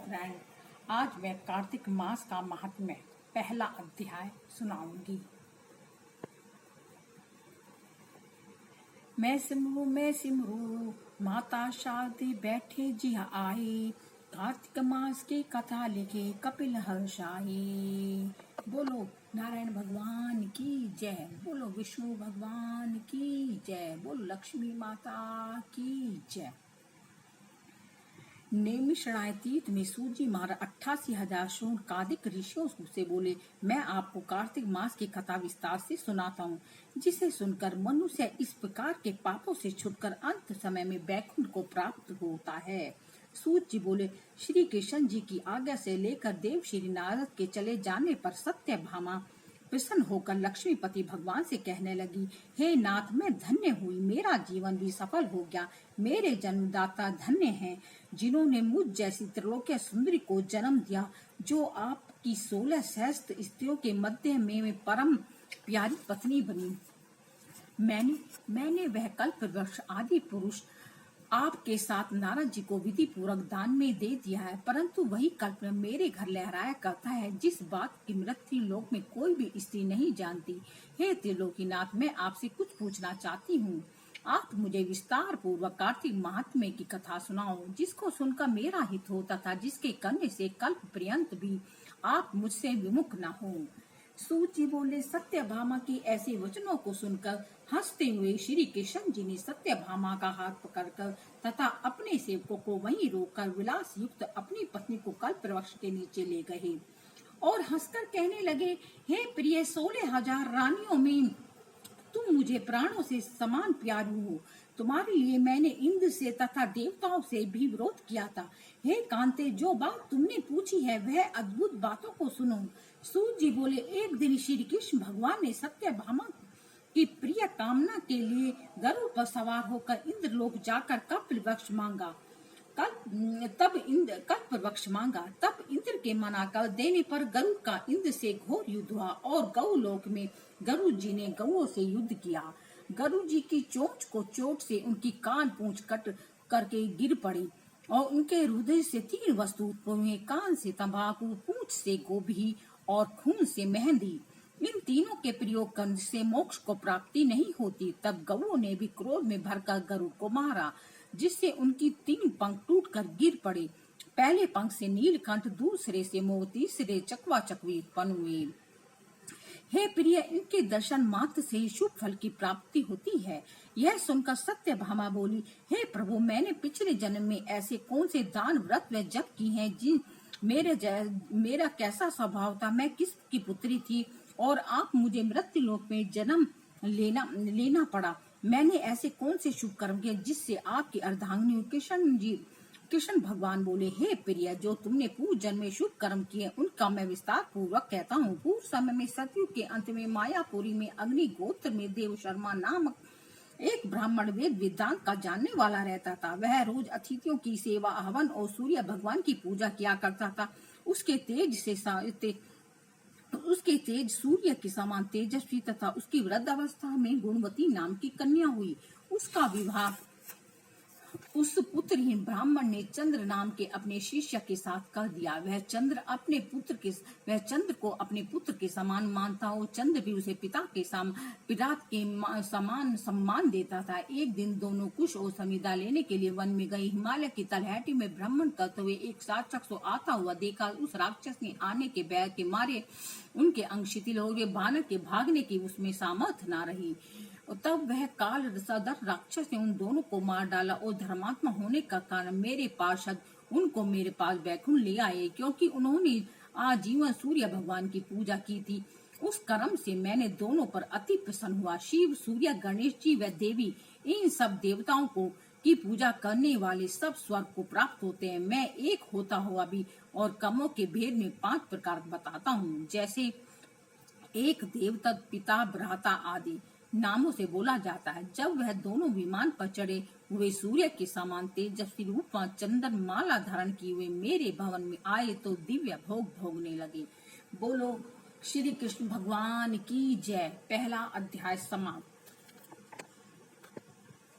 Friend, आज मैं कार्तिक मास का महात्म्य पहला अध्याय सुनाऊंगी। मैं सिमरू माता शारदे बैठे जी आई, कार्तिक मास की कथा लिखे कपिल हर्षाई। बोलो नारायण भगवान की जय, बोलो विष्णु भगवान की जय, बोलो लक्ष्मी माता की जय। नेमिषणाय तीर्थ में सूजी महाराज 88,000 शौनकादिक ऋषियों से बोले, मैं आपको कार्तिक मास की कथा विस्तार से सुनाता हूँ, जिसे सुनकर मनुष्य इस प्रकार के पापों से छुटकर अंत समय में वैकुंठ को प्राप्त होता है। सूत जी बोले, श्री कृष्ण जी की आज्ञा से लेकर देव श्री नारद के चले जाने पर सत्यभामा प्रसन्न होकर लक्ष्मीपति भगवान से कहने लगी, हे नाथ, मैं धन्य हुई, मेरा जीवन भी सफल हो गया। मेरे जन्मदाता धन्य हैं, जिन्होंने मुझ जैसी त्रिलोक्य सुंदरी को जन्म दिया, जो आपकी 16 सहस्त्र स्त्रियों के मध्य में परम प्यारी पत्नी बनी। मैंने वह कल्प वृक्ष आदि पुरुष आपके साथ नारद जी को विधि पूर्वक दान में दे दिया है, परंतु वही कल्प मेरे घर लहराया करता है, जिस बात की मृत्यु लोक में कोई भी स्त्री नहीं जानती। हे त्रिलोकीनाथ, मैं आपसे कुछ पूछना चाहती हूँ। आप मुझे विस्तार पूर्वक कार्तिक महात्म्य की कथा सुनाओ, जिसको सुनकर मेरा हित हो तथा जिसके करने से कल्प पर्यंत भी आप मुझसे विमुख न हो। सूत जी बोले, सत्यभामा की ऐसे वचनों को सुनकर हंसते हुए श्री कृष्ण जी ने सत्यभामा का हाथ पकड़कर तथा अपने सेवकों को वहीं रोककर विलास युक्त अपनी पत्नी को कल्प वृक्ष के नीचे ले गए और हंसकर कहने लगे, हे प्रिय, 16,000 रानियों में तुम मुझे प्राणों से समान प्यारी हो। तुम्हारे लिए मैंने इंद्र से तथा देवताओं से भी विरोध किया था। हे कांते, जो बात तुमने पूछी है वह अद्भुत बातों को सुनो। सूत जी बोले, एक दिन श्री कृष्ण भगवान ने सत्यभामा की प्रिय कामना के लिए गरुड़ पर सवार होकर इंद्रलोक जाकर कल्प वृक्ष मांगा। कल्प वृक्ष मांगा, तब इंद्र के मना कर देने पर गरुड़ का इंद्र से घोर युद्ध हुआ और गौ लोक में गरुड़ जी ने गौओं से युद्ध किया। गरुड़ जी की चोंच को चोट से उनकी कान पूंछ कट करके गिर पड़ी और उनके हृदय से 3 वस्तु उत्पन्न हुए, कान से तंबाकू, पूंछ से गोभी और खून से मेहंदी। इन तीनों के प्रयोग करने से मोक्ष को प्राप्ति नहीं होती। तब गौओं ने भी क्रोध में भरकर गरुड़ को मारा, जिससे उनकी 3 पंख टूटकर गिर पड़े। पहले पंख से नीलकंठ, दूसरे से मोर, तीसरे चकवा चकवी उत्पन्न हुए। हे प्रिय, इनके दर्शन मात्र से ही शुभ फल की प्राप्ति होती है। यह सुनकर सत्यभामा बोली, हे प्रभु, मैंने पिछले जन्म में ऐसे कौन से दान, व्रत व जप की हैं, जिन मेरा कैसा स्वभाव था, मैं किसकी पुत्री थी और आप मुझे मृत्यु लोक में जन्म लेना पड़ा। मैंने ऐसे कौन से शुभ कर्म किए जिससे आपकी अर्धांगिनी कृष्ण भगवान बोले, हे प्रिय, जो तुमने पूर्व जन्म में शुभ कर्म किए उनका मैं विस्तार पूर्वक कहता हूँ। पूर्व समय में सतयुग के अंत में मायापुरी में अग्नि गोत्र में देव शर्मा नामक एक ब्राह्मण वेद वेदांत का जानने वाला रहता था। वह रोज अतिथियों की सेवा, हवन और सूर्य भगवान की पूजा किया करता था। उसके तेज सूर्य के समान तेजस्वी तथा उसकी वृद्धावस्था में गुणवती नाम की कन्या हुई। उसका विवाह उस पुत्रहीन ब्राह्मण ने चंद्र नाम के अपने शिष्य के साथ कर दिया। वह चंद्र को अपने पुत्र के समान मानता और चंद्र भी उसे पिता के समान सम्मान देता था। एक दिन दोनों कुश और समिधा लेने के लिए वन में गए। हिमालय की तलहटी में भ्रमण करते हुए एक राक्षस को आता हुआ देखा। उस राक्षस ने आने के बैर के मारे उनके अंग शिथिल हो गए। बानर के भागने की उसमें सामर्थ्य न रही। तब वह काल सदर राक्षस ने उन दोनों को मार डाला और धर्मात्मा होने का कारण मेरे पार्षद उनको मेरे पास वैकुंठ ले आए, क्योंकि उन्होंने आजीवन सूर्य भगवान की पूजा की थी। उस कर्म से मैंने दोनों पर अति प्रसन्न हुआ। शिव, सूर्य, गणेश जी व देवी, इन सब देवताओं की पूजा करने वाले सब स्वर्ग को प्राप्त होते हैं। मैं एक होता हुआ भी और कर्मों के भेद में 5 प्रकार बताता हूँ, जैसे एक देवता, पिता, भ्राता आदि नामों से बोला जाता है। जब वह दोनों विमान पर चढ़े हुए सूर्य के समान तेजस्वी रूप में चंदन माला धारण किए हुए मेरे भवन में आए तो दिव्य भोग भोगने लगे। बोलो श्री कृष्ण भगवान की जय। पहला अध्याय समाप्त।